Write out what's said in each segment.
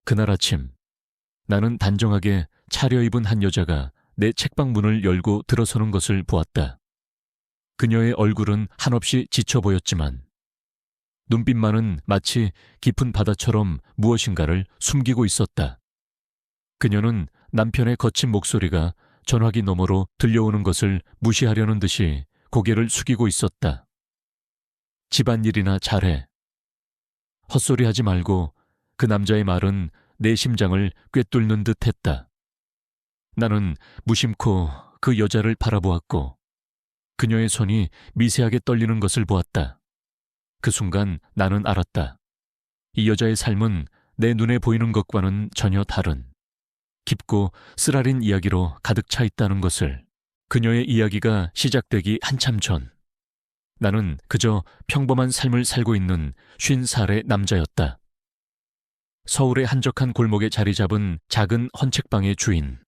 그날 아침 나는 단정하게 차려입은 한 여자가 내 책방 문을 열고 들어서는 것을 보았다. 그녀의 얼굴은 한없이 지쳐 보였지만 눈빛만은 마치 깊은 바다처럼 무엇인가를 숨기고 있었다. 그녀는 남편의 거친 목소리가 전화기 너머로 들려오는 것을 무시하려는 듯이 고개를 숙이고 있었다. 집안일이나 잘해. 헛소리하지 말고. 그 남자의 말은 내 심장을 꿰뚫는 듯 했다. 나는 무심코 그 여자를 바라보았고 그녀의 손이 미세하게 떨리는 것을 보았다. 그 순간 나는 알았다. 이 여자의 삶은 내 눈에 보이는 것과는 전혀 다른 깊고 쓰라린 이야기로 가득 차 있다는 것을. 그녀의 이야기가 시작되기 한참 전 나는 그저 평범한 삶을 살고 있는 50살의 남자였다. 서울의 한적한 골목에 자리 잡은 작은 헌책방의 주인.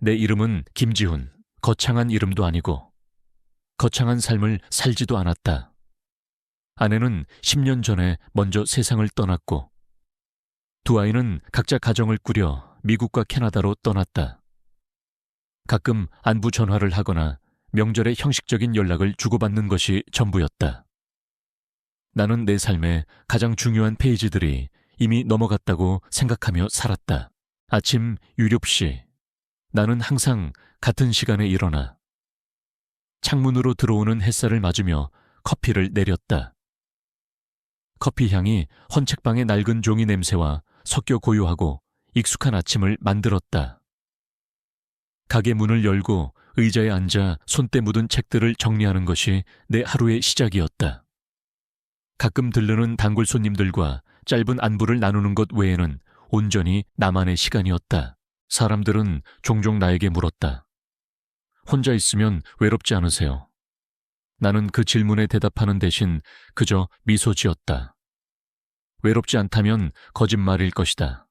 내 이름은 김지훈. 거창한 이름도 아니고 거창한 삶을 살지도 않았다. 아내는 10년 전에 먼저 세상을 떠났고 두 아이는 각자 가정을 꾸려 미국과 캐나다로 떠났다. 가끔 안부 전화를 하거나 명절에 형식적인 연락을 주고받는 것이 전부였다. 나는 내 삶의 가장 중요한 페이지들이 이미 넘어갔다고 생각하며 살았다. 아침 7시. 나는 항상 같은 시간에 일어나 창문으로 들어오는 햇살을 맞으며 커피를 내렸다. 커피 향이 헌책방의 낡은 종이 냄새와 섞여 고요하고 익숙한 아침을 만들었다. 가게 문을 열고 의자에 앉아 손때 묻은 책들을 정리하는 것이 내 하루의 시작이었다. 가끔 들르는 단골 손님들과 짧은 안부를 나누는 것 외에는 온전히 나만의 시간이었다. 사람들은 종종 나에게 물었다. 혼자 있으면 외롭지 않으세요? 나는 그 질문에 대답하는 대신 그저 미소 지었다. 외롭지 않다면 거짓말일 것이다.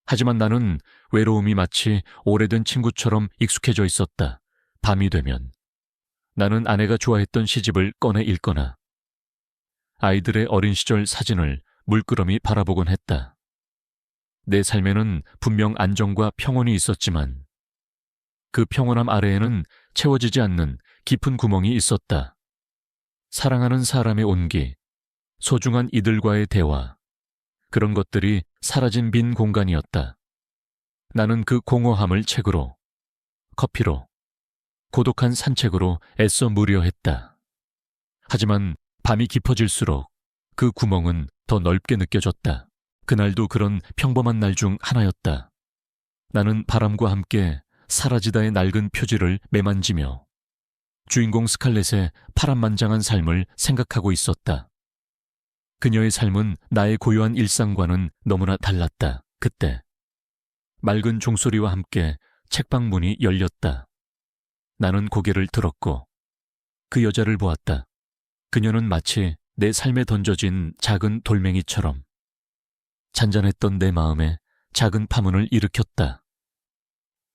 하지만 나는 외로움이 마치 오래된 친구처럼 익숙해져 있었다. 밤이 되면 나는 아내가 좋아했던 시집을 꺼내 읽거나 아이들의 어린 시절 사진을 물끄러미 바라보곤 했다. 내 삶에는 분명 안정과 평온이 있었지만 그 평온함 아래에는 채워지지 않는 깊은 구멍이 있었다. 사랑하는 사람의 온기, 소중한 이들과의 대화, 그런 것들이 사라진 빈 공간이었다. 나는 그 공허함을 책으로, 커피로, 고독한 산책으로 애써 무려했다. 하지만 밤이 깊어질수록 그 구멍은 더 넓게 느껴졌다. 그날도 그런 평범한 날 중 하나였다. 나는 바람과 함께 사라지다의 낡은 표지를 매만지며 주인공 스칼렛의 파란만장한 삶을 생각하고 있었다. 그녀의 삶은 나의 고요한 일상과는 너무나 달랐다. 그때 맑은 종소리와 함께 책방 문이 열렸다. 나는 고개를 들었고 그 여자를 보았다. 그녀는 마치 내 삶에 던져진 작은 돌멩이처럼 잔잔했던 내 마음에 작은 파문을 일으켰다.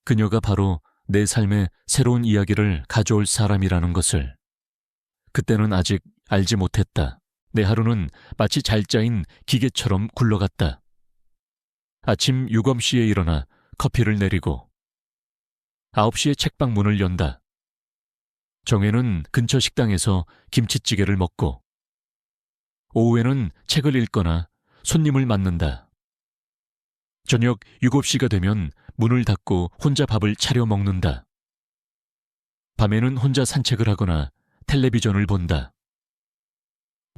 그녀가 바로 내 삶의 새로운 이야기를 가져올 사람이라는 것을 그때는 아직 알지 못했다. 내 하루는 마치 잘 짜인 기계처럼 굴러갔다. 아침 6시에 일어나 커피를 내리고 9시에 책방 문을 연다. 정회는 근처 식당에서 김치찌개를 먹고 오후에는 책을 읽거나 손님을 맞는다. 저녁 7시가 되면 문을 닫고 혼자 밥을 차려 먹는다. 밤에는 혼자 산책을 하거나 텔레비전을 본다.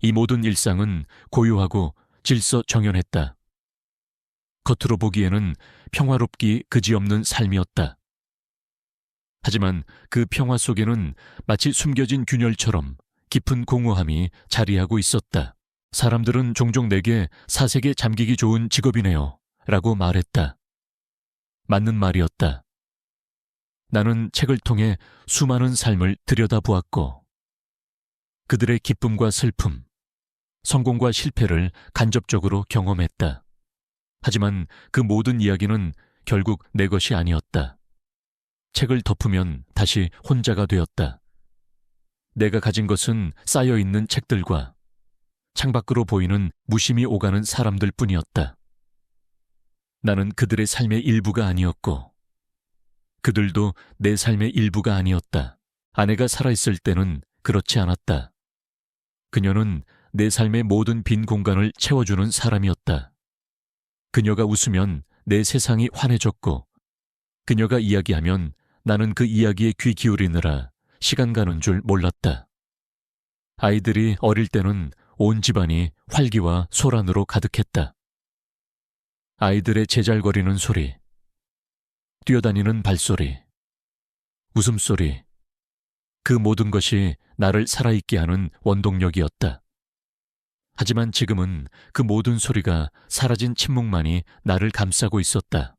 이 모든 일상은 고요하고 질서정연했다. 겉으로 보기에는 평화롭기 그지없는 삶이었다. 하지만 그 평화 속에는 마치 숨겨진 균열처럼 깊은 공허함이 자리하고 있었다. 사람들은 종종 내게 사색에 잠기기 좋은 직업이네요 라고 말했다. 맞는 말이었다. 나는 책을 통해 수많은 삶을 들여다보았고 그들의 기쁨과 슬픔, 성공과 실패를 간접적으로 경험했다. 하지만 그 모든 이야기는 결국 내 것이 아니었다. 책을 덮으면 다시 혼자가 되었다. 내가 가진 것은 쌓여있는 책들과 창밖으로 보이는 무심히 오가는 사람들 뿐이었다. 나는 그들의 삶의 일부가 아니었고 그들도 내 삶의 일부가 아니었다. 아내가 살아있을 때는 그렇지 않았다. 그녀는 내 삶의 모든 빈 공간을 채워주는 사람이었다. 그녀가 웃으면 내 세상이 환해졌고 그녀가 이야기하면 나는 그 이야기에 귀 기울이느라 시간 가는 줄 몰랐다. 아이들이 어릴 때는 온 집안이 활기와 소란으로 가득했다. 아이들의 제잘거리는 소리, 뛰어다니는 발소리, 웃음소리, 그 모든 것이 나를 살아있게 하는 원동력이었다. 하지만 지금은 그 모든 소리가 사라진 침묵만이 나를 감싸고 있었다.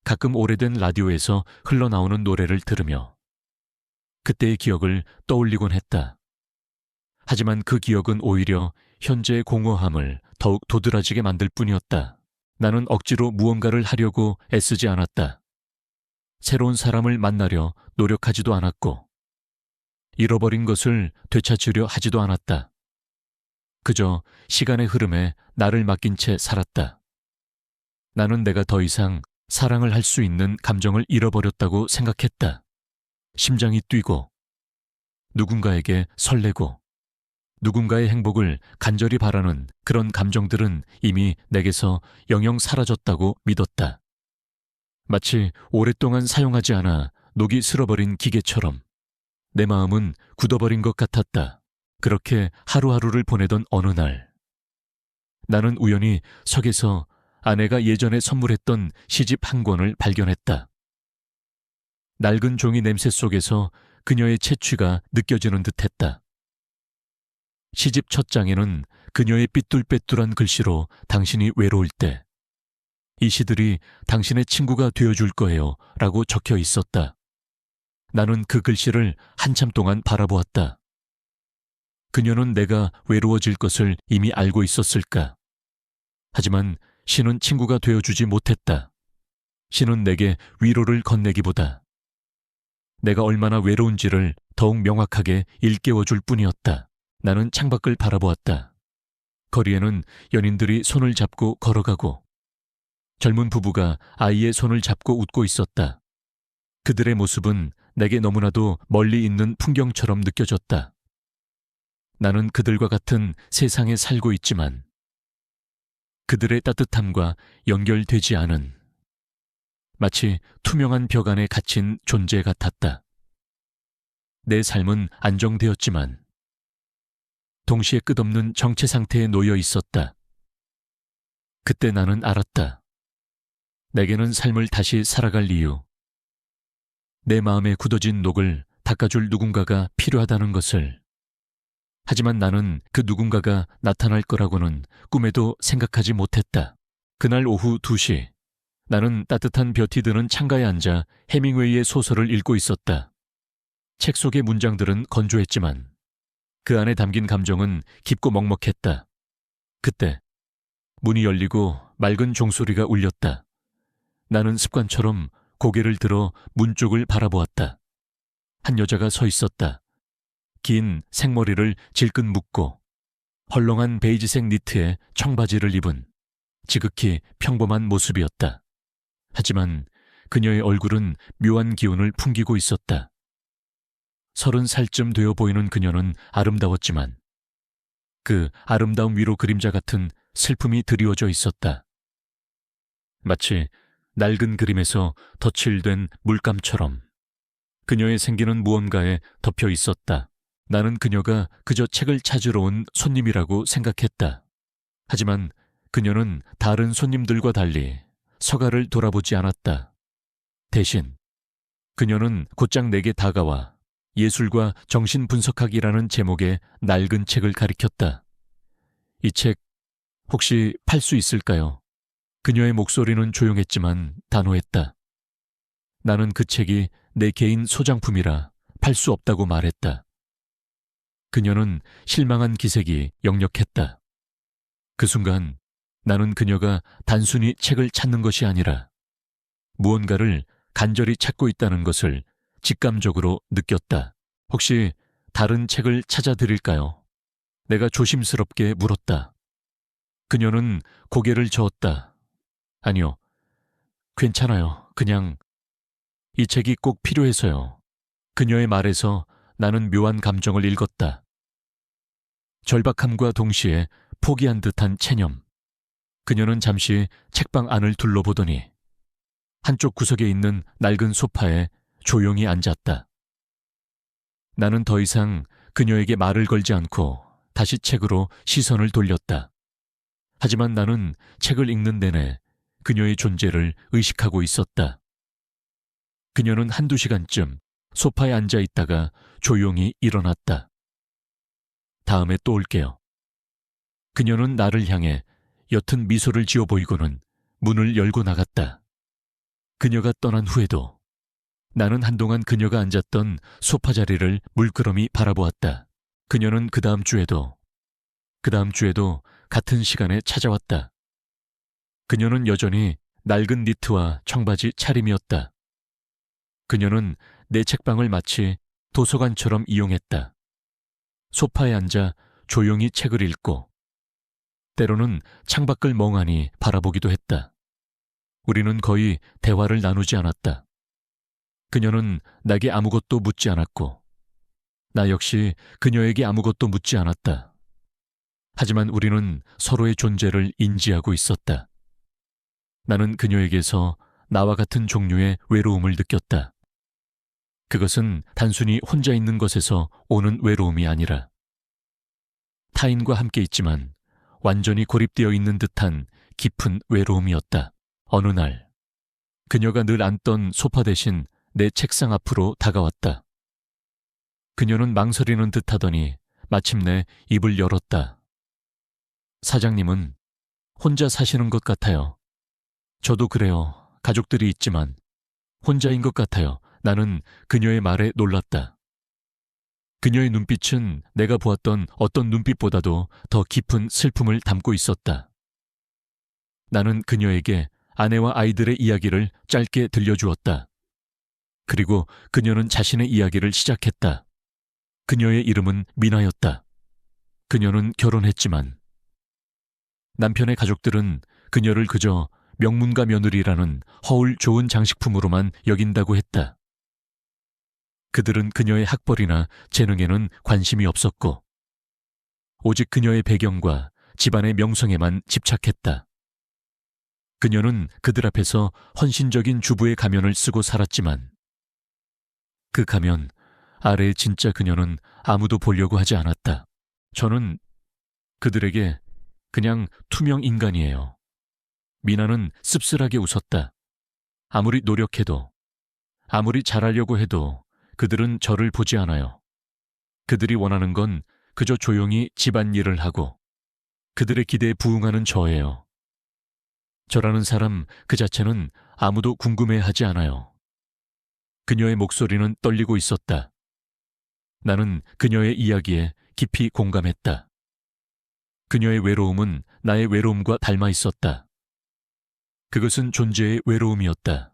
가끔 오래된 라디오에서 흘러나오는 노래를 들으며 그때의 기억을 떠올리곤 했다. 하지만 그 기억은 오히려 현재의 공허함을 더욱 도드라지게 만들 뿐이었다. 나는 억지로 무언가를 하려고 애쓰지 않았다. 새로운 사람을 만나려 노력하지도 않았고 잃어버린 것을 되찾으려 하지도 않았다. 그저 시간의 흐름에 나를 맡긴 채 살았다. 나는 내가 더 이상 사랑을 할 수 있는 감정을 잃어버렸다고 생각했다. 심장이 뛰고 누군가에게 설레고 누군가의 행복을 간절히 바라는 그런 감정들은 이미 내게서 영영 사라졌다고 믿었다. 마치 오랫동안 사용하지 않아 녹이 슬어버린 기계처럼 내 마음은 굳어버린 것 같았다. 그렇게 하루하루를 보내던 어느 날 나는 우연히 석에서 아내가 예전에 선물했던 시집 한 권을 발견했다. 낡은 종이 냄새 속에서 그녀의 채취가 느껴지는 듯했다. 시집 첫 장에는 그녀의 삐뚤빼뚤한 글씨로 당신이 외로울 때 이 시들이 당신의 친구가 되어줄 거예요 라고 적혀 있었다. 나는 그 글씨를 한참 동안 바라보았다. 그녀는 내가 외로워질 것을 이미 알고 있었을까? 하지만 시는 친구가 되어주지 못했다. 시는 내게 위로를 건네기보다 내가 얼마나 외로운지를 더욱 명확하게 일깨워줄 뿐이었다. 나는 창밖을 바라보았다. 거리에는 연인들이 손을 잡고 걸어가고 젊은 부부가 아이의 손을 잡고 웃고 있었다. 그들의 모습은 내게 너무나도 멀리 있는 풍경처럼 느껴졌다. 나는 그들과 같은 세상에 살고 있지만 그들의 따뜻함과 연결되지 않은 마치 투명한 벽 안에 갇힌 존재 같았다. 내 삶은 안정되었지만 동시에 끝없는 정체 상태에 놓여 있었다. 그때 나는 알았다. 내게는 삶을 다시 살아갈 이유, 내 마음에 굳어진 녹을 닦아줄 누군가가 필요하다는 것을. 하지만 나는 그 누군가가 나타날 거라고는 꿈에도 생각하지 못했다. 그날 오후 2시, 나는 따뜻한 볕이 드는 창가에 앉아 해밍웨이의 소설을 읽고 있었다. 책 속의 문장들은 건조했지만 그 안에 담긴 감정은 깊고 먹먹했다. 그때 문이 열리고 맑은 종소리가 울렸다. 나는 습관처럼 고개를 들어 문 쪽을 바라보았다. 한 여자가 서 있었다. 긴 생머리를 질끈 묶고 헐렁한 베이지색 니트에 청바지를 입은 지극히 평범한 모습이었다. 하지만 그녀의 얼굴은 묘한 기운을 풍기고 있었다. 30살쯤 되어 보이는 그녀는 아름다웠지만 그 아름다움 위로 그림자 같은 슬픔이 드리워져 있었다. 마치 낡은 그림에서 덧칠된 물감처럼 그녀의 생기는 무언가에 덮여 있었다. 나는 그녀가 그저 책을 찾으러 온 손님이라고 생각했다. 하지만 그녀는 다른 손님들과 달리 서가를 돌아보지 않았다. 대신 그녀는 곧장 내게 다가와 예술과 정신분석학이라는 제목의 낡은 책을 가리켰다. 이 책 혹시 팔 수 있을까요? 그녀의 목소리는 조용했지만 단호했다. 나는 그 책이 내 개인 소장품이라 팔 수 없다고 말했다. 그녀는 실망한 기색이 역력했다. 그 순간 나는 그녀가 단순히 책을 찾는 것이 아니라 무언가를 간절히 찾고 있다는 것을 직감적으로 느꼈다. 혹시 다른 책을 찾아드릴까요? 내가 조심스럽게 물었다. 그녀는 고개를 저었다. 아니요, 괜찮아요. 그냥 이 책이 꼭 필요해서요. 그녀의 말에서 나는 묘한 감정을 읽었다. 절박함과 동시에 포기한 듯한 체념. 그녀는 잠시 책방 안을 둘러보더니 한쪽 구석에 있는 낡은 소파에 조용히 앉았다. 나는 더 이상 그녀에게 말을 걸지 않고 다시 책으로 시선을 돌렸다. 하지만 나는 책을 읽는 내내 그녀의 존재를 의식하고 있었다. 그녀는 한두 시간쯤 소파에 앉아 있다가 조용히 일어났다. 다음에 또 올게요. 그녀는 나를 향해 옅은 미소를 지어 보이고는 문을 열고 나갔다. 그녀가 떠난 후에도 나는 한동안 그녀가 앉았던 소파 자리를 물끄러미 바라보았다. 그녀는 그 다음 주에도 같은 시간에 찾아왔다. 그녀는 여전히 낡은 니트와 청바지 차림이었다. 그녀는 내 책방을 마치 도서관처럼 이용했다. 소파에 앉아 조용히 책을 읽고 때로는 창밖을 멍하니 바라보기도 했다. 우리는 거의 대화를 나누지 않았다. 그녀는 나에게 아무것도 묻지 않았고 나 역시 그녀에게 아무것도 묻지 않았다. 하지만 우리는 서로의 존재를 인지하고 있었다. 나는 그녀에게서 나와 같은 종류의 외로움을 느꼈다. 그것은 단순히 혼자 있는 것에서 오는 외로움이 아니라 타인과 함께 있지만 완전히 고립되어 있는 듯한 깊은 외로움이었다. 어느 날 그녀가 늘 앉던 소파 대신 내 책상 앞으로 다가왔다. 그녀는 망설이는 듯하더니 마침내 입을 열었다. 사장님은 혼자 사시는 것 같아요. 저도 그래요. 가족들이 있지만 혼자인 것 같아요. 나는 그녀의 말에 놀랐다. 그녀의 눈빛은 내가 보았던 어떤 눈빛보다도 더 깊은 슬픔을 담고 있었다. 나는 그녀에게 아내와 아이들의 이야기를 짧게 들려주었다. 그리고 그녀는 자신의 이야기를 시작했다. 그녀의 이름은 미나였다. 그녀는 결혼했지만 남편의 가족들은 그녀를 그저 명문가 며느리라는 허울 좋은 장식품으로만 여긴다고 했다. 그들은 그녀의 학벌이나 재능에는 관심이 없었고 오직 그녀의 배경과 집안의 명성에만 집착했다. 그녀는 그들 앞에서 헌신적인 주부의 가면을 쓰고 살았지만 그 가면 아래의 진짜 그녀는 아무도 보려고 하지 않았다. 저는 그들에게 그냥 투명 인간이에요. 미나는 씁쓸하게 웃었다. 아무리 노력해도, 아무리 잘하려고 해도 그들은 저를 보지 않아요. 그들이 원하는 건 그저 조용히 집안일을 하고 그들의 기대에 부응하는 저예요. 저라는 사람 그 자체는 아무도 궁금해하지 않아요. 그녀의 목소리는 떨리고 있었다. 나는 그녀의 이야기에 깊이 공감했다. 그녀의 외로움은 나의 외로움과 닮아 있었다. 그것은 존재의 외로움이었다.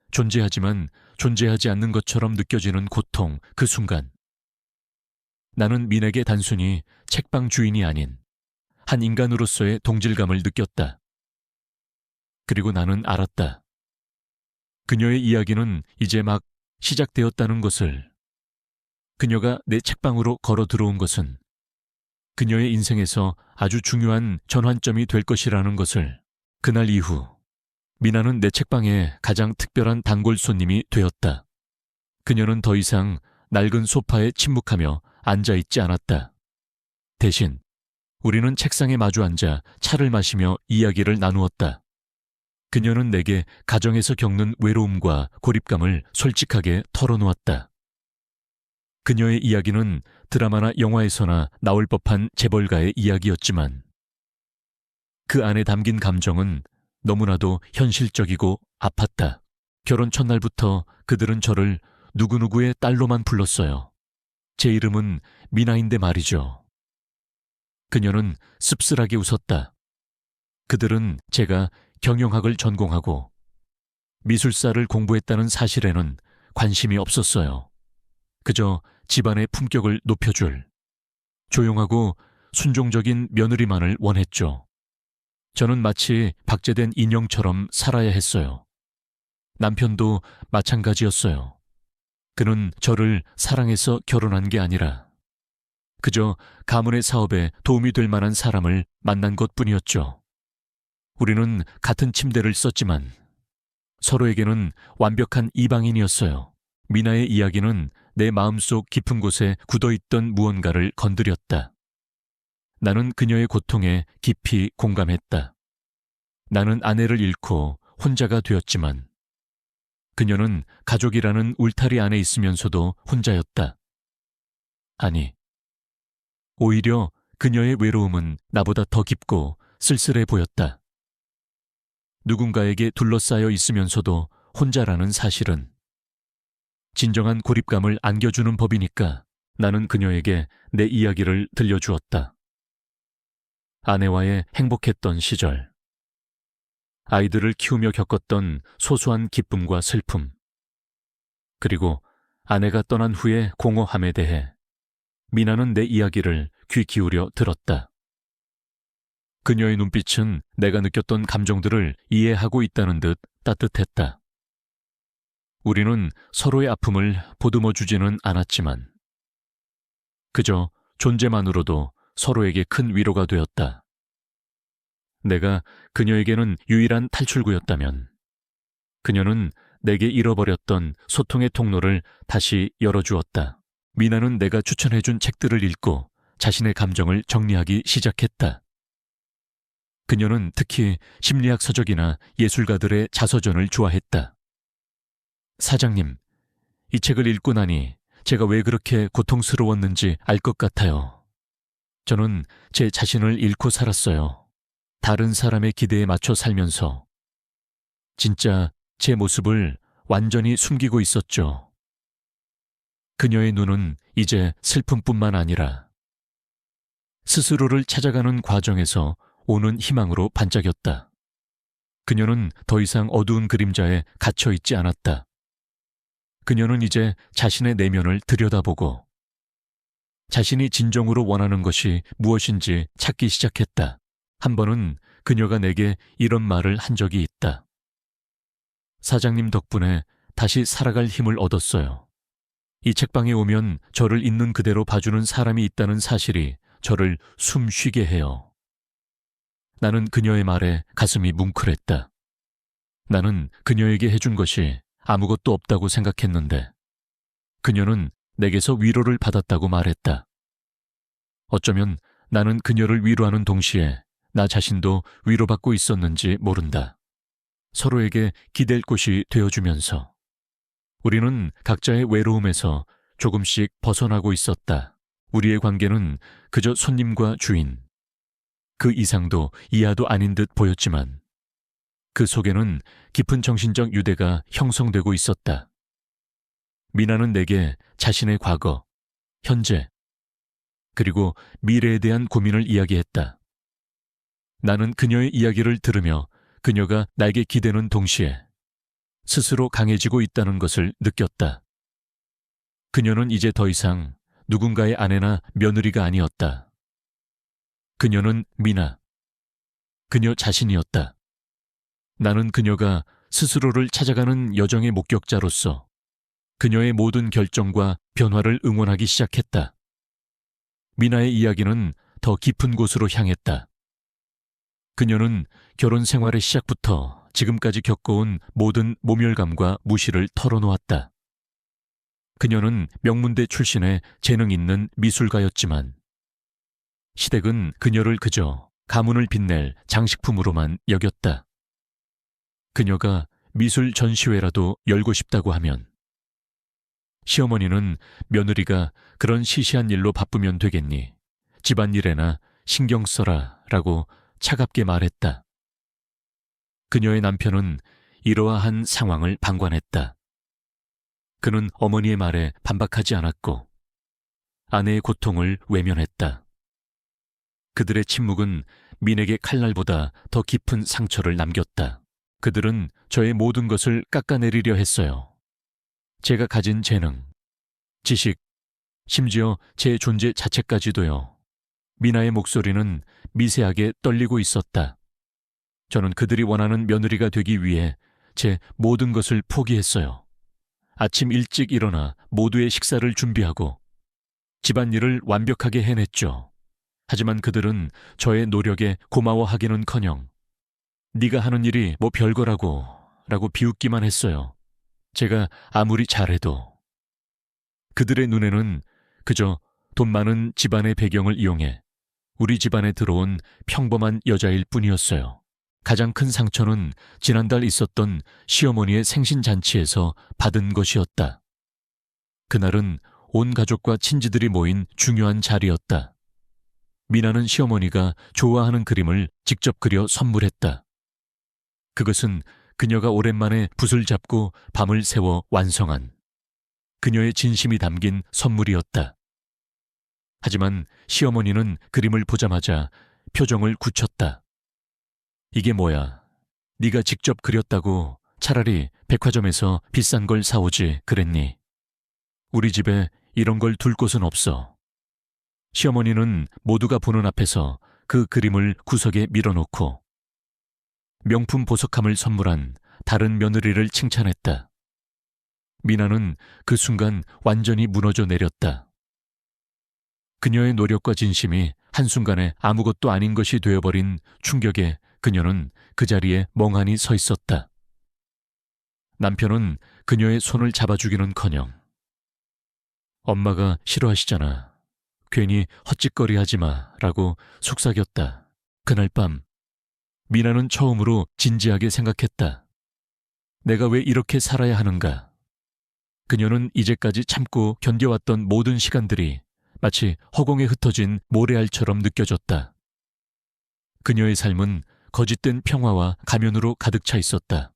존재하지만 존재하지 않는 것처럼 느껴지는 고통, 그 순간. 나는 민에게 단순히 책방 주인이 아닌 한 인간으로서의 동질감을 느꼈다. 그리고 나는 알았다. 그녀의 이야기는 이제 막 시작되었다는 것을. 그녀가 내 책방으로 걸어 들어온 것은 그녀의 인생에서 아주 중요한 전환점이 될 것이라는 것을. 그날 이후 미나는 내 책방에 가장 특별한 단골 손님이 되었다. 그녀는 더 이상 낡은 소파에 침묵하며 앉아있지 않았다. 대신 우리는 책상에 마주 앉아 차를 마시며 이야기를 나누었다. 그녀는 내게 가정에서 겪는 외로움과 고립감을 솔직하게 털어놓았다. 그녀의 이야기는 드라마나 영화에서나 나올 법한 재벌가의 이야기였지만 그 안에 담긴 감정은 너무나도 현실적이고 아팠다. 결혼 첫날부터 그들은 저를 누구누구의 딸로만 불렀어요. 제 이름은 미나인데 말이죠. 그녀는 씁쓸하게 웃었다. 그들은 제가 경영학을 전공하고 미술사를 공부했다는 사실에는 관심이 없었어요. 그저 집안의 품격을 높여줄 조용하고 순종적인 며느리만을 원했죠. 저는 마치 박제된 인형처럼 살아야 했어요. 남편도 마찬가지였어요. 그는 저를 사랑해서 결혼한 게 아니라 그저 가문의 사업에 도움이 될 만한 사람을 만난 것뿐이었죠. 우리는 같은 침대를 썼지만 서로에게는 완벽한 이방인이었어요. 미나의 이야기는 내 마음속 깊은 곳에 굳어있던 무언가를 건드렸다. 나는 그녀의 고통에 깊이 공감했다. 나는 아내를 잃고 혼자가 되었지만 그녀는 가족이라는 울타리 안에 있으면서도 혼자였다. 아니, 오히려 그녀의 외로움은 나보다 더 깊고 쓸쓸해 보였다. 누군가에게 둘러싸여 있으면서도 혼자라는 사실은 진정한 고립감을 안겨주는 법이니까 나는 그녀에게 내 이야기를 들려주었다. 아내와의 행복했던 시절, 아이들을 키우며 겪었던 소소한 기쁨과 슬픔, 그리고 아내가 떠난 후의 공허함에 대해 미나는 내 이야기를 귀 기울여 들었다. 그녀의 눈빛은 내가 느꼈던 감정들을 이해하고 있다는 듯 따뜻했다. 우리는 서로의 아픔을 보듬어 주지는 않았지만 그저 존재만으로도 서로에게 큰 위로가 되었다. 내가 그녀에게는 유일한 탈출구였다면 그녀는 내게 잃어버렸던 소통의 통로를 다시 열어주었다. 미나는 내가 추천해준 책들을 읽고 자신의 감정을 정리하기 시작했다. 그녀는 특히 심리학 서적이나 예술가들의 자서전을 좋아했다. 사장님, 이 책을 읽고 나니 제가 왜 그렇게 고통스러웠는지 알 것 같아요. 저는 제 자신을 잃고 살았어요. 다른 사람의 기대에 맞춰 살면서 진짜 제 모습을 완전히 숨기고 있었죠. 그녀의 눈은 이제 슬픔뿐만 아니라 스스로를 찾아가는 과정에서 오는 희망으로 반짝였다. 그녀는 더 이상 어두운 그림자에 갇혀 있지 않았다. 그녀는 이제 자신의 내면을 들여다보고 자신이 진정으로 원하는 것이 무엇인지 찾기 시작했다. 한 번은 그녀가 내게 이런 말을 한 적이 있다. 사장님 덕분에 다시 살아갈 힘을 얻었어요. 이 책방에 오면 저를 있는 그대로 봐주는 사람이 있다는 사실이 저를 숨 쉬게 해요. 나는 그녀의 말에 가슴이 뭉클했다. 나는 그녀에게 해준 것이 아무것도 없다고 생각했는데 그녀는 내게서 위로를 받았다고 말했다. 어쩌면 나는 그녀를 위로하는 동시에 나 자신도 위로받고 있었는지 모른다. 서로에게 기댈 곳이 되어주면서 우리는 각자의 외로움에서 조금씩 벗어나고 있었다. 우리의 관계는 그저 손님과 주인, 그 이상도 이하도 아닌 듯 보였지만 그 속에는 깊은 정신적 유대가 형성되고 있었다. 미나는 내게 자신의 과거, 현재, 그리고 미래에 대한 고민을 이야기했다. 나는 그녀의 이야기를 들으며 그녀가 나에게 기대는 동시에 스스로 강해지고 있다는 것을 느꼈다. 그녀는 이제 더 이상 누군가의 아내나 며느리가 아니었다. 그녀는 미나, 그녀 자신이었다. 나는 그녀가 스스로를 찾아가는 여정의 목격자로서 그녀의 모든 결정과 변화를 응원하기 시작했다. 미나의 이야기는 더 깊은 곳으로 향했다. 그녀는 결혼 생활의 시작부터 지금까지 겪어온 모든 모멸감과 무시를 털어놓았다. 그녀는 명문대 출신의 재능 있는 미술가였지만 시댁은 그녀를 그저 가문을 빛낼 장식품으로만 여겼다. 그녀가 미술 전시회라도 열고 싶다고 하면 시어머니는 며느리가 그런 시시한 일로 바쁘면 되겠니? 집안일에나 신경 써라 라고 차갑게 말했다. 그녀의 남편은 이러한 상황을 방관했다. 그는 어머니의 말에 반박하지 않았고 아내의 고통을 외면했다. 그들의 침묵은 민에게 칼날보다 더 깊은 상처를 남겼다. 그들은 저의 모든 것을 깎아내리려 했어요. 제가 가진 재능, 지식, 심지어 제 존재 자체까지도요. 미나의 목소리는 미세하게 떨리고 있었다. 저는 그들이 원하는 며느리가 되기 위해 제 모든 것을 포기했어요. 아침 일찍 일어나 모두의 식사를 준비하고 집안일을 완벽하게 해냈죠. 하지만 그들은 저의 노력에 고마워하기는커녕 네가 하는 일이 뭐 별거라고 라고 비웃기만 했어요. 제가 아무리 잘해도. 그들의 눈에는 그저 돈 많은 집안의 배경을 이용해 우리 집안에 들어온 평범한 여자일 뿐이었어요. 가장 큰 상처는 지난달 있었던 시어머니의 생신잔치에서 받은 것이었다. 그날은 온 가족과 친지들이 모인 중요한 자리였다. 미나는 시어머니가 좋아하는 그림을 직접 그려 선물했다. 그것은 그녀가 오랜만에 붓을 잡고 밤을 새워 완성한 그녀의 진심이 담긴 선물이었다. 하지만 시어머니는 그림을 보자마자 표정을 굳혔다. 이게 뭐야? 네가 직접 그렸다고 차라리 백화점에서 비싼 걸 사오지 그랬니? 우리 집에 이런 걸 둘 곳은 없어. 시어머니는 모두가 보는 앞에서 그 그림을 구석에 밀어놓고 명품 보석함을 선물한 다른 며느리를 칭찬했다. 미나는 그 순간 완전히 무너져 내렸다. 그녀의 노력과 진심이 한순간에 아무것도 아닌 것이 되어버린 충격에 그녀는 그 자리에 멍하니 서 있었다. 남편은 그녀의 손을 잡아주기는커녕 엄마가 싫어하시잖아. 괜히 헛짓거리하지 마 라고 속삭였다. 그날 밤 미나는 처음으로 진지하게 생각했다. 내가 왜 이렇게 살아야 하는가? 그녀는 이제까지 참고 견뎌왔던 모든 시간들이 마치 허공에 흩어진 모래알처럼 느껴졌다. 그녀의 삶은 거짓된 평화와 가면으로 가득 차 있었다.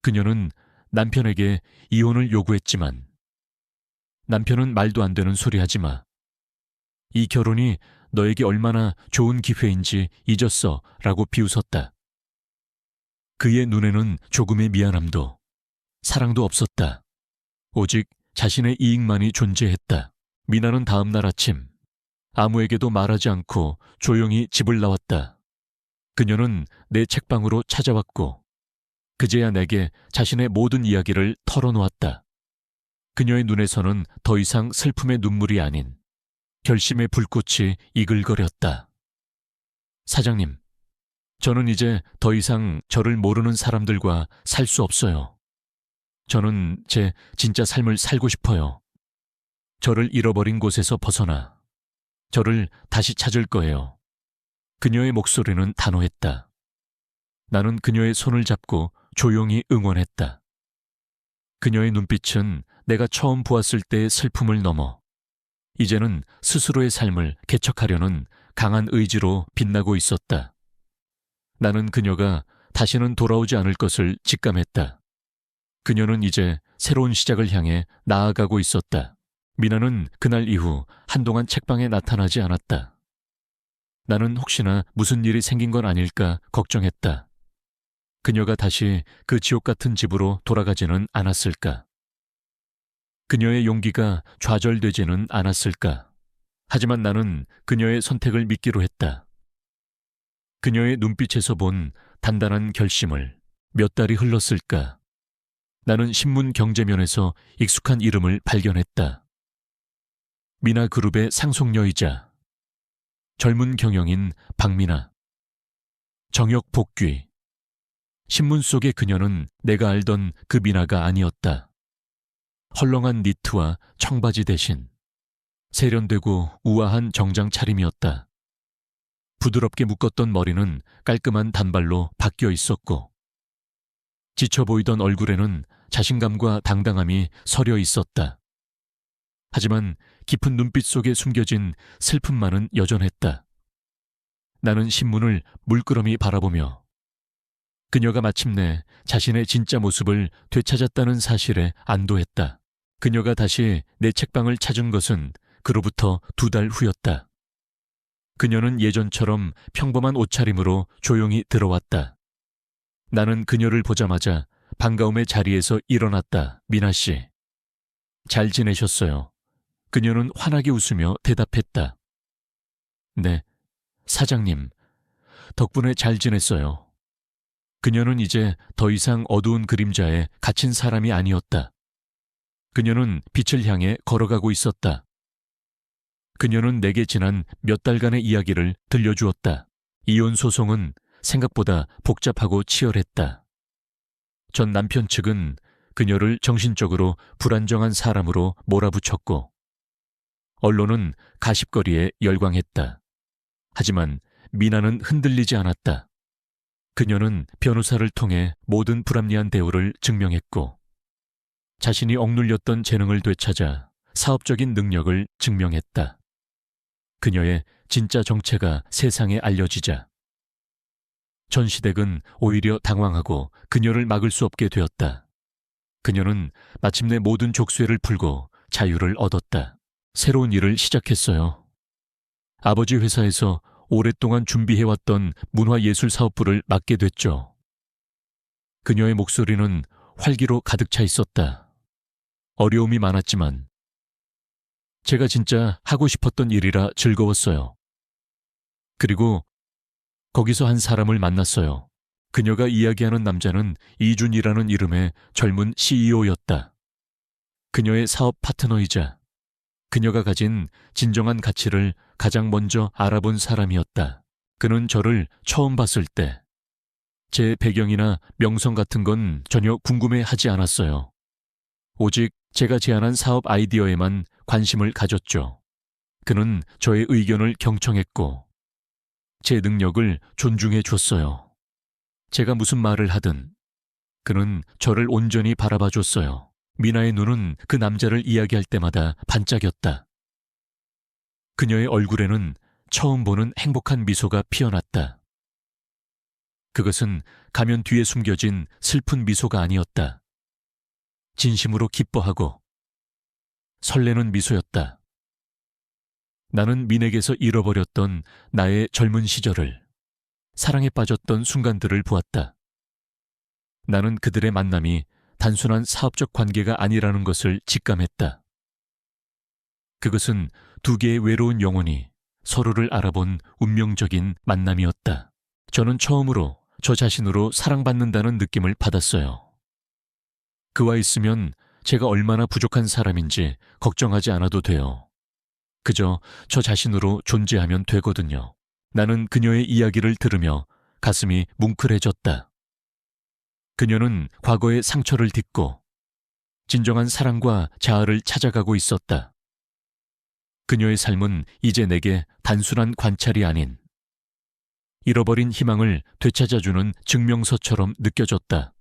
그녀는 남편에게 이혼을 요구했지만 남편은 말도 안 되는 소리 하지 마. 이 결혼이 너에게 얼마나 좋은 기회인지 잊었어 라고 비웃었다. 그의 눈에는 조금의 미안함도 사랑도 없었다. 오직 자신의 이익만이 존재했다. 미나는 다음 날 아침 아무에게도 말하지 않고 조용히 집을 나왔다. 그녀는 내 책방으로 찾아왔고 그제야 내게 자신의 모든 이야기를 털어놓았다. 그녀의 눈에서는 더 이상 슬픔의 눈물이 아닌 결심의 불꽃이 이글거렸다. 사장님, 저는 이제 더 이상 저를 모르는 사람들과 살 수 없어요. 저는 제 진짜 삶을 살고 싶어요. 저를 잃어버린 곳에서 벗어나 저를 다시 찾을 거예요. 그녀의 목소리는 단호했다. 나는 그녀의 손을 잡고 조용히 응원했다. 그녀의 눈빛은 내가 처음 보았을 때의 슬픔을 넘어 이제는 스스로의 삶을 개척하려는 강한 의지로 빛나고 있었다. 나는 그녀가 다시는 돌아오지 않을 것을 직감했다. 그녀는 이제 새로운 시작을 향해 나아가고 있었다. 미나는 그날 이후 한동안 책방에 나타나지 않았다. 나는 혹시나 무슨 일이 생긴 건 아닐까 걱정했다. 그녀가 다시 그 지옥 같은 집으로 돌아가지는 않았을까? 그녀의 용기가 좌절되지는 않았을까? 하지만 나는 그녀의 선택을 믿기로 했다. 그녀의 눈빛에서 본 단단한 결심을 몇 달이 흘렀을까? 나는 신문 경제면에서 익숙한 이름을 발견했다. 미나그룹의 상속녀이자 젊은 경영인 박미나. 정역 복귀. 신문 속의 그녀는 내가 알던 그 미나가 아니었다. 헐렁한 니트와 청바지 대신 세련되고 우아한 정장 차림이었다. 부드럽게 묶었던 머리는 깔끔한 단발로 바뀌어 있었고 지쳐 보이던 얼굴에는 자신감과 당당함이 서려 있었다. 하지만 깊은 눈빛 속에 숨겨진 슬픔만은 여전했다. 나는 신문을 물끄러미 바라보며 그녀가 마침내 자신의 진짜 모습을 되찾았다는 사실에 안도했다. 그녀가 다시 내 책방을 찾은 것은 그로부터 2달 후였다. 그녀는 예전처럼 평범한 옷차림으로 조용히 들어왔다. 나는 그녀를 보자마자 반가움의 자리에서 일어났다. 미나 씨. 잘 지내셨어요? 그녀는 환하게 웃으며 대답했다. 네, 사장님. 덕분에 잘 지냈어요. 그녀는 이제 더 이상 어두운 그림자에 갇힌 사람이 아니었다. 그녀는 빛을 향해 걸어가고 있었다. 그녀는 내게 지난 몇 달간의 이야기를 들려주었다. 이혼 소송은 생각보다 복잡하고 치열했다. 전 남편 측은 그녀를 정신적으로 불안정한 사람으로 몰아붙였고, 언론은 가십거리에 열광했다. 하지만 미나는 흔들리지 않았다. 그녀는 변호사를 통해 모든 불합리한 대우를 증명했고, 자신이 억눌렸던 재능을 되찾아 사업적인 능력을 증명했다. 그녀의 진짜 정체가 세상에 알려지자 전시댁은 오히려 당황하고 그녀를 막을 수 없게 되었다. 그녀는 마침내 모든 족쇄를 풀고 자유를 얻었다. 새로운 일을 시작했어요. 아버지 회사에서 오랫동안 준비해왔던 문화예술 사업부를 맡게 됐죠. 그녀의 목소리는 활기로 가득 차 있었다. 어려움이 많았지만 제가 진짜 하고 싶었던 일이라 즐거웠어요. 그리고 거기서 한 사람을 만났어요. 그녀가 이야기하는 남자는 이준이라는 이름의 젊은 CEO였다. 그녀의 사업 파트너이자 그녀가 가진 진정한 가치를 가장 먼저 알아본 사람이었다. 그는 저를 처음 봤을 때 제 배경이나 명성 같은 건 전혀 궁금해하지 않았어요. 오직 제가 제안한 사업 아이디어에만 관심을 가졌죠. 그는 저의 의견을 경청했고 제 능력을 존중해 줬어요. 제가 무슨 말을 하든 그는 저를 온전히 바라봐 줬어요. 미나의 눈은 그 남자를 이야기할 때마다 반짝였다. 그녀의 얼굴에는 처음 보는 행복한 미소가 피어났다. 그것은 가면 뒤에 숨겨진 슬픈 미소가 아니었다. 진심으로 기뻐하고 설레는 미소였다. 나는 민에게서 잃어버렸던 나의 젊은 시절을, 사랑에 빠졌던 순간들을 보았다. 나는 그들의 만남이 단순한 사업적 관계가 아니라는 것을 직감했다. 그것은 두 개의 외로운 영혼이 서로를 알아본 운명적인 만남이었다. 저는 처음으로 저 자신으로 사랑받는다는 느낌을 받았어요. 그와 있으면 제가 얼마나 부족한 사람인지 걱정하지 않아도 돼요. 그저 저 자신으로 존재하면 되거든요. 나는 그녀의 이야기를 들으며 가슴이 뭉클해졌다. 그녀는 과거의 상처를 딛고 진정한 사랑과 자아를 찾아가고 있었다. 그녀의 삶은 이제 내게 단순한 관찰이 아닌 잃어버린 희망을 되찾아주는 증명서처럼 느껴졌다.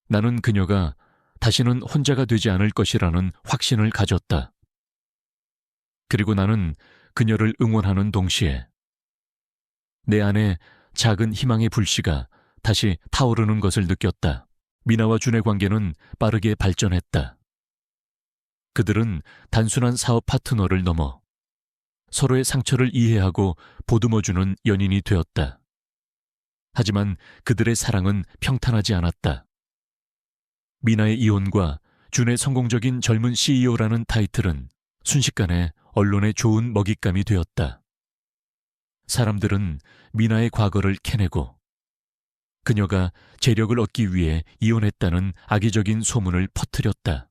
나는 그녀가 다시는 혼자가 되지 않을 것이라는 확신을 가졌다. 그리고 나는 그녀를 응원하는 동시에 내 안에 작은 희망의 불씨가 다시 타오르는 것을 느꼈다. 미나와 준의 관계는 빠르게 발전했다. 그들은 단순한 사업 파트너를 넘어 서로의 상처를 이해하고 보듬어주는 연인이 되었다. 하지만 그들의 사랑은 평탄하지 않았다. 미나의 이혼과 준의 성공적인 젊은 CEO라는 타이틀은 순식간에 언론의 좋은 먹잇감이 되었다. 사람들은 미나의 과거를 캐내고 그녀가 재력을 얻기 위해 이혼했다는 악의적인 소문을 퍼뜨렸다.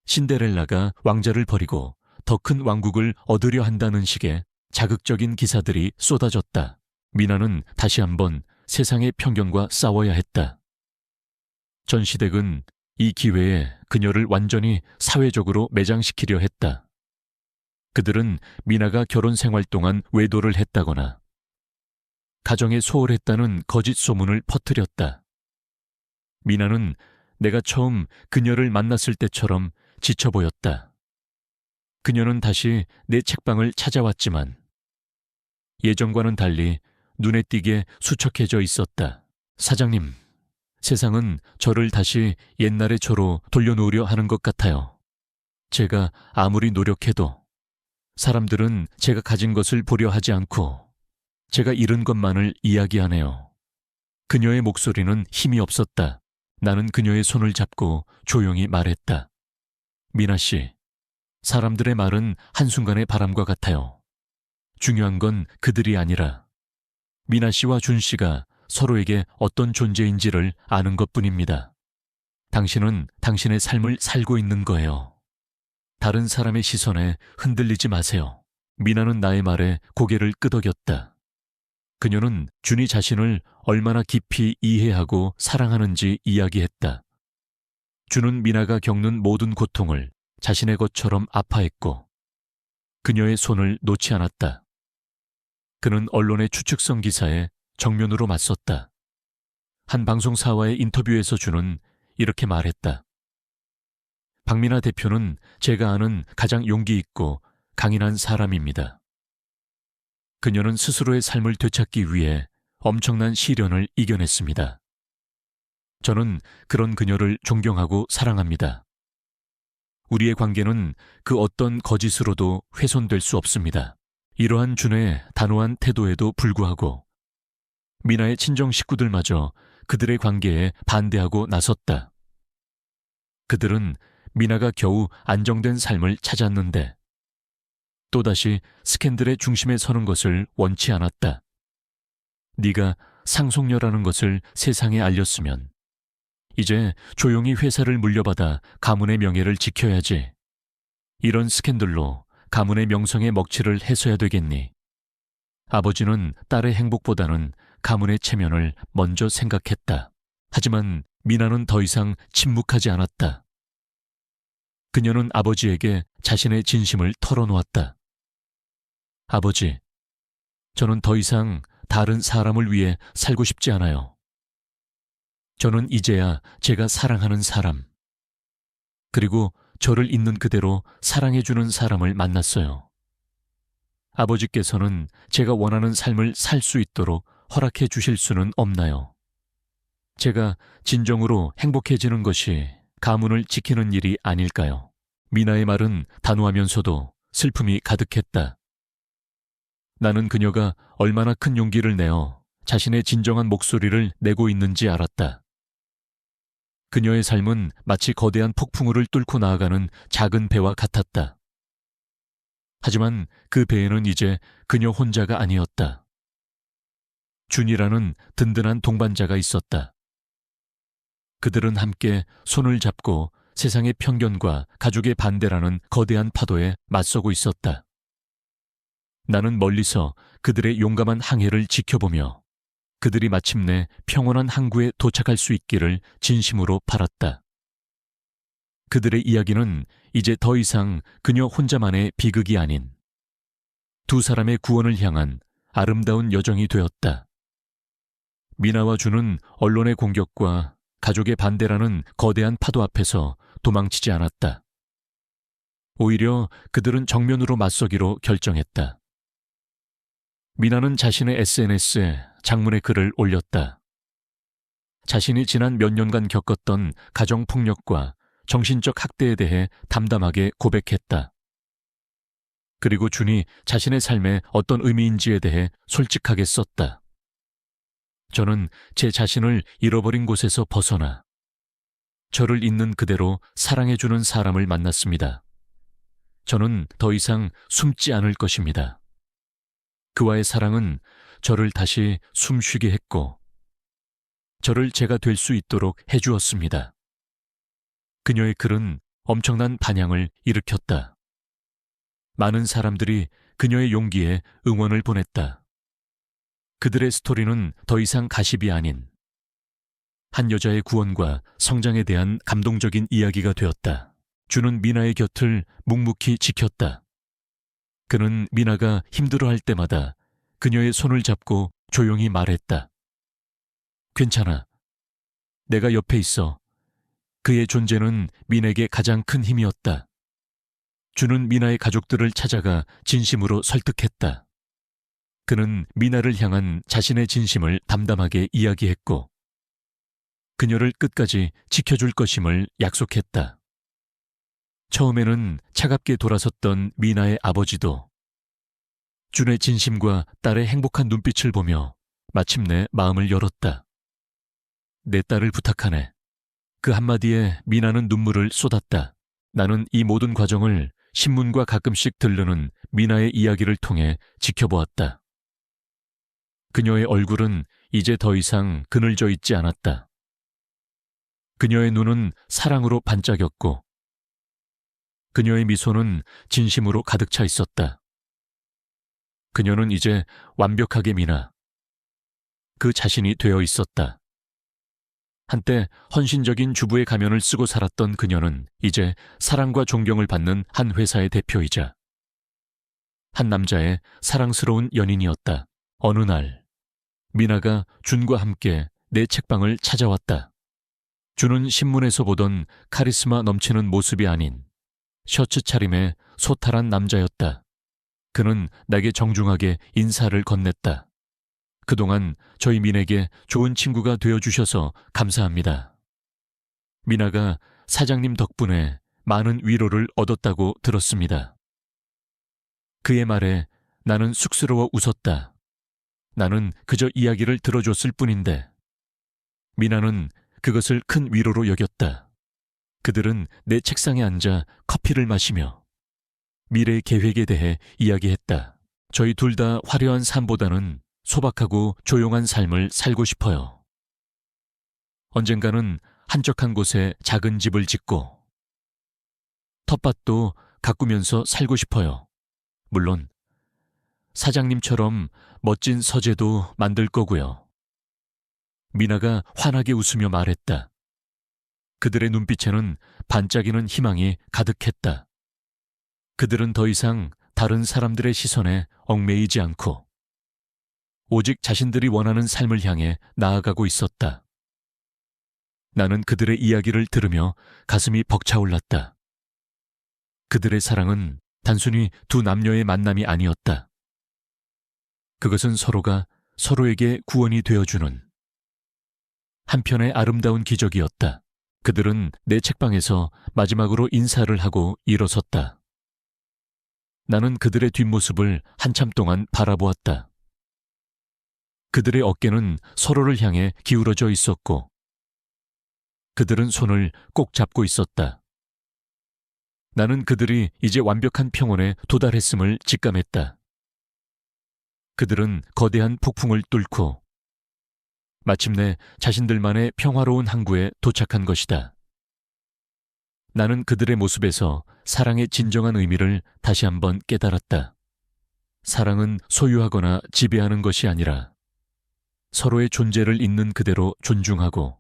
신데렐라가 왕자를 버리고 더 큰 왕국을 얻으려 한다는 식의 자극적인 기사들이 쏟아졌다. 미나는 다시 한번 세상의 편견과 싸워야 했다. 전시댁은 이 기회에 그녀를 완전히 사회적으로 매장시키려 했다. 그들은 미나가 결혼 생활 동안 외도를 했다거나 가정에 소홀했다는 거짓 소문을 퍼뜨렸다. 미나는 내가 처음 그녀를 만났을 때처럼 지쳐 보였다. 그녀는 다시 내 책방을 찾아왔지만 예전과는 달리 눈에 띄게 수척해져 있었다. 사장님, 세상은 저를 다시 옛날의 저로 돌려놓으려 하는 것 같아요. 제가 아무리 노력해도 사람들은 제가 가진 것을 보려 하지 않고 제가 잃은 것만을 이야기하네요. 그녀의 목소리는 힘이 없었다. 나는 그녀의 손을 잡고 조용히 말했다. 미나 씨, 사람들의 말은 한순간의 바람과 같아요. 중요한 건 그들이 아니라 미나 씨와 준 씨가 서로에게 어떤 존재인지를 아는 것뿐입니다. 당신은 당신의 삶을 살고 있는 거예요. 다른 사람의 시선에 흔들리지 마세요. 미나는 나의 말에 고개를 끄덕였다. 그녀는 준이 자신을 얼마나 깊이 이해하고 사랑하는지 이야기했다. 준은 미나가 겪는 모든 고통을 자신의 것처럼 아파했고 그녀의 손을 놓지 않았다. 그는 언론의 추측성 기사에 정면으로 맞섰다. 한 방송사와의 인터뷰에서 준은 이렇게 말했다. 박미나 대표는 제가 아는 가장 용기 있고 강인한 사람입니다. 그녀는 스스로의 삶을 되찾기 위해 엄청난 시련을 이겨냈습니다. 저는 그런 그녀를 존경하고 사랑합니다. 우리의 관계는 그 어떤 거짓으로도 훼손될 수 없습니다. 이러한 준의 단호한 태도에도 불구하고 미나의 친정 식구들마저 그들의 관계에 반대하고 나섰다. 그들은 미나가 겨우 안정된 삶을 찾았는데 또다시 스캔들의 중심에 서는 것을 원치 않았다. 네가 상속녀라는 것을 세상에 알렸으면 이제 조용히 회사를 물려받아 가문의 명예를 지켜야지. 이런 스캔들로 가문의 명성에 먹칠을 해서야 되겠니? 아버지는 딸의 행복보다는 가문의 체면을 먼저 생각했다. 하지만 미나는 더 이상 침묵하지 않았다. 그녀는 아버지에게 자신의 진심을 털어놓았다. 아버지, 저는 더 이상 다른 사람을 위해 살고 싶지 않아요. 저는 이제야 제가 사랑하는 사람, 그리고 저를 있는 그대로 사랑해주는 사람을 만났어요. 아버지께서는 제가 원하는 삶을 살 수 있도록 허락해 주실 수는 없나요? 제가 진정으로 행복해지는 것이 가문을 지키는 일이 아닐까요? 미나의 말은 단호하면서도 슬픔이 가득했다. 나는 그녀가 얼마나 큰 용기를 내어 자신의 진정한 목소리를 내고 있는지 알았다. 그녀의 삶은 마치 거대한 폭풍우를 뚫고 나아가는 작은 배와 같았다. 하지만 그 배에는 이제 그녀 혼자가 아니었다. 준이라는 든든한 동반자가 있었다. 그들은 함께 손을 잡고 세상의 편견과 가족의 반대라는 거대한 파도에 맞서고 있었다. 나는 멀리서 그들의 용감한 항해를 지켜보며 그들이 마침내 평온한 항구에 도착할 수 있기를 진심으로 바랐다. 그들의 이야기는 이제 더 이상 그녀 혼자만의 비극이 아닌 두 사람의 구원을 향한 아름다운 여정이 되었다. 미나와 준은 언론의 공격과 가족의 반대라는 거대한 파도 앞에서 도망치지 않았다. 오히려 그들은 정면으로 맞서기로 결정했다. 미나는 자신의 SNS에 장문의 글을 올렸다. 자신이 지난 몇 년간 겪었던 가정폭력과 정신적 학대에 대해 담담하게 고백했다. 그리고 준이 자신의 삶에 어떤 의미인지에 대해 솔직하게 썼다. 저는 제 자신을 잃어버린 곳에서 벗어나 저를 있는 그대로 사랑해주는 사람을 만났습니다. 저는 더 이상 숨지 않을 것입니다. 그와의 사랑은 저를 다시 숨쉬게 했고 저를 제가 될 수 있도록 해주었습니다. 그녀의 글은 엄청난 반향을 일으켰다. 많은 사람들이 그녀의 용기에 응원을 보냈다. 그들의 스토리는 더 이상 가십이 아닌 한 여자의 구원과 성장에 대한 감동적인 이야기가 되었다. 준은 미나의 곁을 묵묵히 지켰다. 그는 미나가 힘들어할 때마다 그녀의 손을 잡고 조용히 말했다. 괜찮아. 내가 옆에 있어. 그의 존재는 민에게 가장 큰 힘이었다. 준은 미나의 가족들을 찾아가 진심으로 설득했다. 그는 미나를 향한 자신의 진심을 담담하게 이야기했고 그녀를 끝까지 지켜줄 것임을 약속했다. 처음에는 차갑게 돌아섰던 미나의 아버지도 준의 진심과 딸의 행복한 눈빛을 보며 마침내 마음을 열었다. 내 딸을 부탁하네. 그 한마디에 미나는 눈물을 쏟았다. 나는 이 모든 과정을 신문과 가끔씩 들르는 미나의 이야기를 통해 지켜보았다. 그녀의 얼굴은 이제 더 이상 그늘져 있지 않았다. 그녀의 눈은 사랑으로 반짝였고 그녀의 미소는 진심으로 가득 차 있었다. 그녀는 이제 완벽하게 미나, 그 자신이 되어 있었다. 한때 헌신적인 주부의 가면을 쓰고 살았던 그녀는 이제 사랑과 존경을 받는 한 회사의 대표이자 한 남자의 사랑스러운 연인이었다. 어느 날 미나가 준과 함께 내 책방을 찾아왔다. 준은 신문에서 보던 카리스마 넘치는 모습이 아닌 셔츠 차림의 소탈한 남자였다. 그는 내게 정중하게 인사를 건넸다. 그동안 저희 민에게 좋은 친구가 되어주셔서 감사합니다. 미나가 사장님 덕분에 많은 위로를 얻었다고 들었습니다. 그의 말에 나는 쑥스러워 웃었다. 나는 그저 이야기를 들어줬을 뿐인데 미나는 그것을 큰 위로로 여겼다. 그들은 내 책상에 앉아 커피를 마시며 미래 계획에 대해 이야기했다. 저희 둘 다 화려한 삶보다는 소박하고 조용한 삶을 살고 싶어요. 언젠가는 한적한 곳에 작은 집을 짓고 텃밭도 가꾸면서 살고 싶어요. 물론 사장님처럼 멋진 서재도 만들 거고요. 미나가 환하게 웃으며 말했다. 그들의 눈빛에는 반짝이는 희망이 가득했다. 그들은 더 이상 다른 사람들의 시선에 얽매이지 않고 오직 자신들이 원하는 삶을 향해 나아가고 있었다. 나는 그들의 이야기를 들으며 가슴이 벅차올랐다. 그들의 사랑은 단순히 두 남녀의 만남이 아니었다. 그것은 서로가 서로에게 구원이 되어주는 한편의 아름다운 기적이었다. 그들은 내 책방에서 마지막으로 인사를 하고 일어섰다. 나는 그들의 뒷모습을 한참 동안 바라보았다. 그들의 어깨는 서로를 향해 기울어져 있었고 그들은 손을 꼭 잡고 있었다. 나는 그들이 이제 완벽한 평온에 도달했음을 직감했다. 그들은 거대한 폭풍을 뚫고 마침내 자신들만의 평화로운 항구에 도착한 것이다. 나는 그들의 모습에서 사랑의 진정한 의미를 다시 한번 깨달았다. 사랑은 소유하거나 지배하는 것이 아니라 서로의 존재를 있는 그대로 존중하고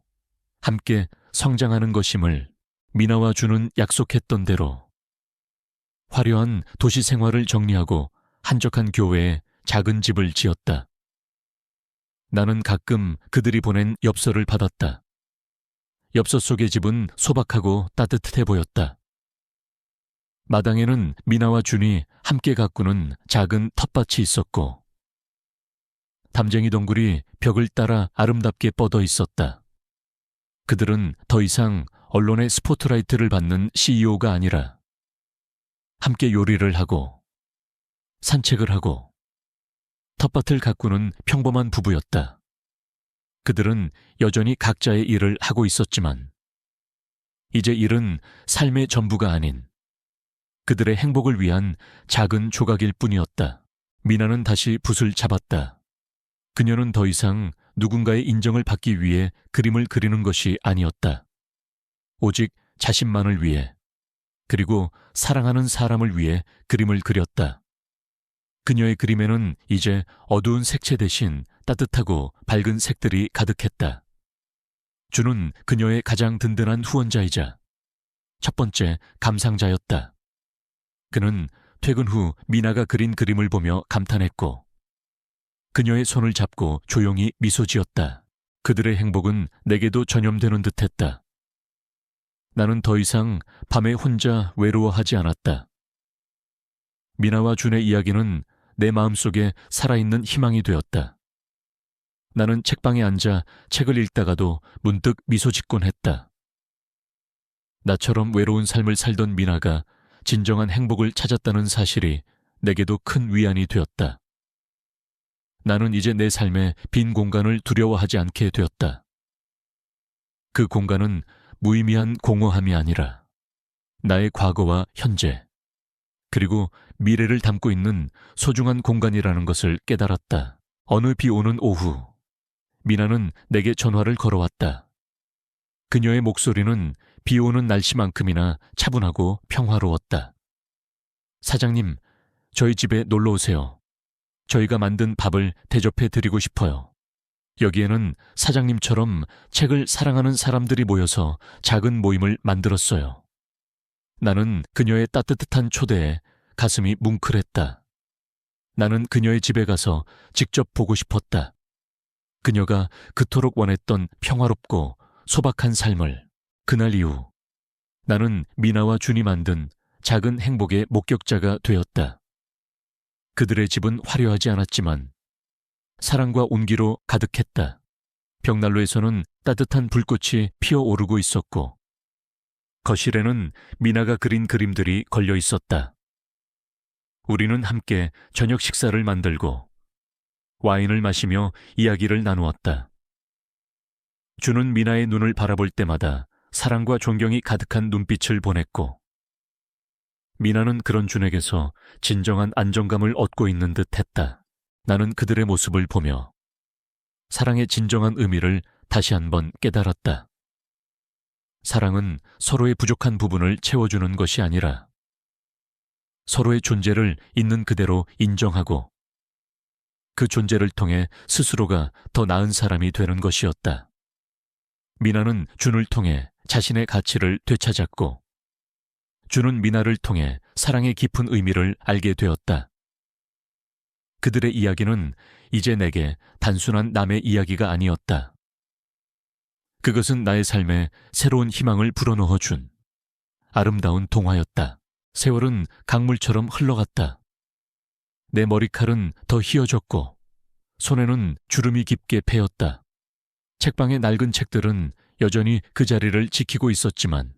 함께 성장하는 것임을 미나와 준은 약속했던 대로 화려한 도시 생활을 정리하고 한적한 교회에 작은 집을 지었다. 나는 가끔 그들이 보낸 엽서를 받았다. 엽서 속의 집은 소박하고 따뜻해 보였다. 마당에는 미나와 준이 함께 가꾸는 작은 텃밭이 있었고 담쟁이 덩굴이 벽을 따라 아름답게 뻗어 있었다. 그들은 더 이상 언론의 스포트라이트를 받는 CEO가 아니라 함께 요리를 하고 산책을 하고 텃밭을 가꾸는 평범한 부부였다. 그들은 여전히 각자의 일을 하고 있었지만 이제 일은 삶의 전부가 아닌 그들의 행복을 위한 작은 조각일 뿐이었다. 미나는 다시 붓을 잡았다. 그녀는 더 이상 누군가의 인정을 받기 위해 그림을 그리는 것이 아니었다. 오직 자신만을 위해 그리고 사랑하는 사람을 위해 그림을 그렸다. 그녀의 그림에는 이제 어두운 색채 대신 따뜻하고 밝은 색들이 가득했다. 준은 그녀의 가장 든든한 후원자이자 첫 번째 감상자였다. 그는 퇴근 후 미나가 그린 그림을 보며 감탄했고 그녀의 손을 잡고 조용히 미소 지었다. 그들의 행복은 내게도 전염되는 듯했다. 나는 더 이상 밤에 혼자 외로워하지 않았다. 미나와 준의 이야기는 내 마음속에 살아있는 희망이 되었다. 나는 책방에 앉아 책을 읽다가도 문득 미소 짓곤 했다. 나처럼 외로운 삶을 살던 미나가 진정한 행복을 찾았다는 사실이 내게도 큰 위안이 되었다. 나는 이제 내 삶의 빈 공간을 두려워하지 않게 되었다. 그 공간은 무의미한 공허함이 아니라 나의 과거와 현재, 그리고 미래를 담고 있는 소중한 공간이라는 것을 깨달았다. 어느 비 오는 오후, 미나는 내게 전화를 걸어왔다. 그녀의 목소리는 비 오는 날씨만큼이나 차분하고 평화로웠다. 사장님, 저희 집에 놀러 오세요. 저희가 만든 밥을 대접해 드리고 싶어요. 여기에는 사장님처럼 책을 사랑하는 사람들이 모여서 작은 모임을 만들었어요. 나는 그녀의 따뜻한 초대에 가슴이 뭉클했다. 나는 그녀의 집에 가서 직접 보고 싶었다. 그녀가 그토록 원했던 평화롭고 소박한 삶을. 그날 이후 나는 미나와 준이 만든 작은 행복의 목격자가 되었다. 그들의 집은 화려하지 않았지만 사랑과 온기로 가득했다. 벽난로에서는 따뜻한 불꽃이 피어오르고 있었고 거실에는 미나가 그린 그림들이 걸려 있었다. 우리는 함께 저녁 식사를 만들고 와인을 마시며 이야기를 나누었다. 준은 미나의 눈을 바라볼 때마다 사랑과 존경이 가득한 눈빛을 보냈고 미나는 그런 준에게서 진정한 안정감을 얻고 있는 듯 했다. 나는 그들의 모습을 보며 사랑의 진정한 의미를 다시 한번 깨달았다. 사랑은 서로의 부족한 부분을 채워주는 것이 아니라 서로의 존재를 있는 그대로 인정하고 그 존재를 통해 스스로가 더 나은 사람이 되는 것이었다. 미나는 준을 통해 자신의 가치를 되찾았고 준은 미나를 통해 사랑의 깊은 의미를 알게 되었다. 그들의 이야기는 이제 내게 단순한 남의 이야기가 아니었다. 그것은 나의 삶에 새로운 희망을 불어넣어 준 아름다운 동화였다. 세월은 강물처럼 흘러갔다. 내 머리칼은 더 휘어졌고 손에는 주름이 깊게 패였다. 책방의 낡은 책들은 여전히 그 자리를 지키고 있었지만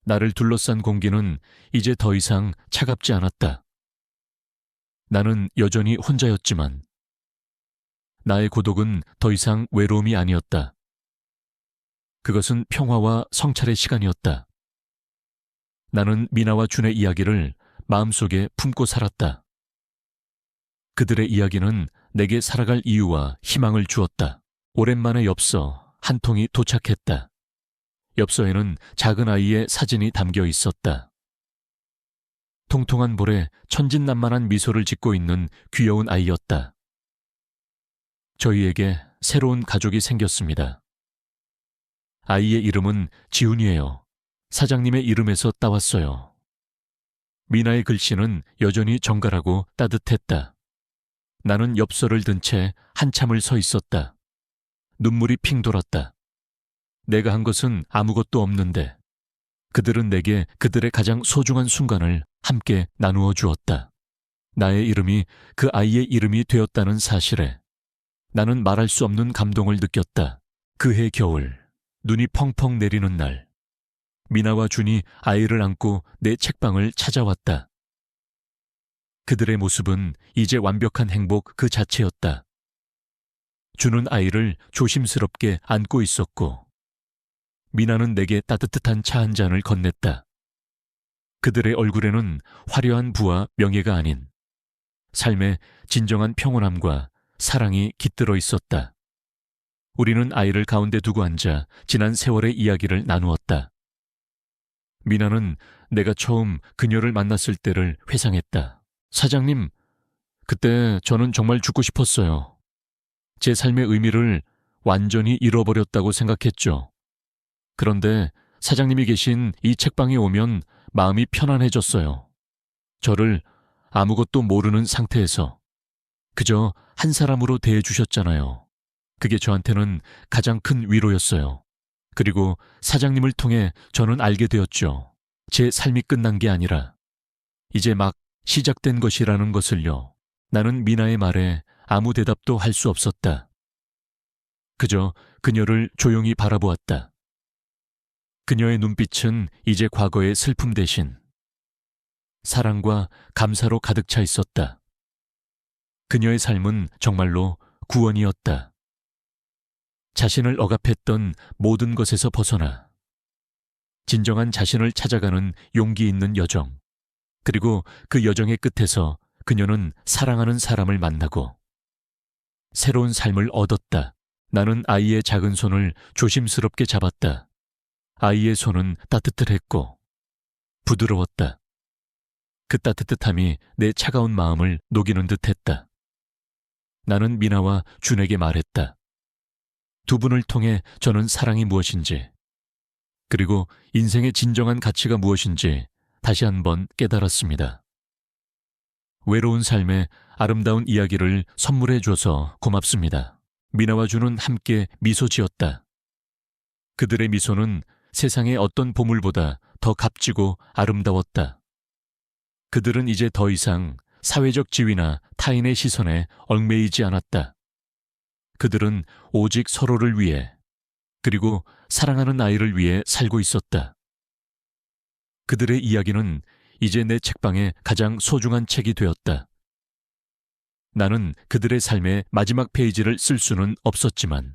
나를 둘러싼 공기는 이제 더 이상 차갑지 않았다. 나는 여전히 혼자였지만 나의 고독은 더 이상 외로움이 아니었다. 그것은 평화와 성찰의 시간이었다. 나는 미나와 준의 이야기를 마음속에 품고 살았다. 그들의 이야기는 내게 살아갈 이유와 희망을 주었다. 오랜만에 엽서 한 통이 도착했다. 엽서에는 작은 아이의 사진이 담겨 있었다. 통통한 볼에 천진난만한 미소를 짓고 있는 귀여운 아이였다. 저희에게 새로운 가족이 생겼습니다. 아이의 이름은 지훈이에요. 사장님의 이름에서 따왔어요. 미나의 글씨는 여전히 정갈하고 따뜻했다. 나는 엽서를 든 채 한참을 서 있었다. 눈물이 핑 돌았다. 내가 한 것은 아무것도 없는데 그들은 내게 그들의 가장 소중한 순간을 함께 나누어 주었다. 나의 이름이 그 아이의 이름이 되었다는 사실에 나는 말할 수 없는 감동을 느꼈다. 그해 겨울, 눈이 펑펑 내리는 날, 미나와 준이 아이를 안고 내 책방을 찾아왔다. 그들의 모습은 이제 완벽한 행복 그 자체였다. 준은 아이를 조심스럽게 안고 있었고 미나는 내게 따뜻한 차 한 잔을 건넸다. 그들의 얼굴에는 화려한 부와 명예가 아닌 삶의 진정한 평온함과 사랑이 깃들어 있었다. 우리는 아이를 가운데 두고 앉아 지난 세월의 이야기를 나누었다. 미나는 내가 처음 그녀를 만났을 때를 회상했다. 사장님, 그때 저는 정말 죽고 싶었어요. 제 삶의 의미를 완전히 잃어버렸다고 생각했죠. 그런데 사장님이 계신 이 책방에 오면 마음이 편안해졌어요. 저를 아무것도 모르는 상태에서 그저 한 사람으로 대해주셨잖아요. 그게 저한테는 가장 큰 위로였어요. 그리고 사장님을 통해 저는 알게 되었죠. 제 삶이 끝난 게 아니라 이제 막 시작된 것이라는 것을요. 나는 미나의 말에 아무 대답도 할 수 없었다. 그저 그녀를 조용히 바라보았다. 그녀의 눈빛은 이제 과거의 슬픔 대신 사랑과 감사로 가득 차 있었다. 그녀의 삶은 정말로 구원이었다. 자신을 억압했던 모든 것에서 벗어나 진정한 자신을 찾아가는 용기 있는 여정. 그리고 그 여정의 끝에서 그녀는 사랑하는 사람을 만나고 새로운 삶을 얻었다. 나는 아이의 작은 손을 조심스럽게 잡았다. 아이의 손은 따뜻했고 부드러웠다. 그 따뜻함이 내 차가운 마음을 녹이는 듯했다. 나는 미나와 준에게 말했다. 두 분을 통해 저는 사랑이 무엇인지, 그리고 인생의 진정한 가치가 무엇인지 다시 한번 깨달았습니다. 외로운 삶의 아름다운 이야기를 선물해줘서 고맙습니다. 미나와 준은 함께 미소 지었다. 그들의 미소는 세상의 어떤 보물보다 더 값지고 아름다웠다. 그들은 이제 더 이상 사회적 지위나 타인의 시선에 얽매이지 않았다. 그들은 오직 서로를 위해, 그리고 사랑하는 아이를 위해 살고 있었다. 그들의 이야기는 이제 내 책방의 가장 소중한 책이 되었다. 나는 그들의 삶의 마지막 페이지를 쓸 수는 없었지만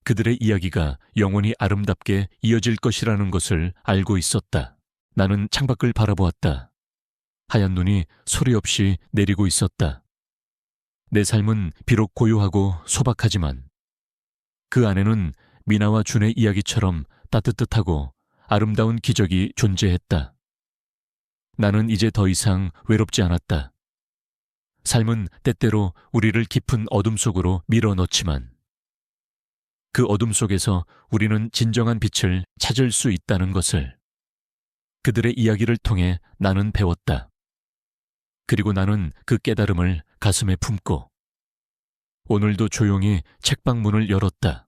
그들의 이야기가 영원히 아름답게 이어질 것이라는 것을 알고 있었다. 나는 창밖을 바라보았다. 하얀 눈이 소리 없이 내리고 있었다. 내 삶은 비록 고요하고 소박하지만 그 안에는 미나와 준의 이야기처럼 따뜻하고 아름다운 기적이 존재했다. 나는 이제 더 이상 외롭지 않았다. 삶은 때때로 우리를 깊은 어둠 속으로 밀어넣지만 그 어둠 속에서 우리는 진정한 빛을 찾을 수 있다는 것을 그들의 이야기를 통해 나는 배웠다. 그리고 나는 그 깨달음을 가슴에 품고 오늘도 조용히 책방 문을 열었다.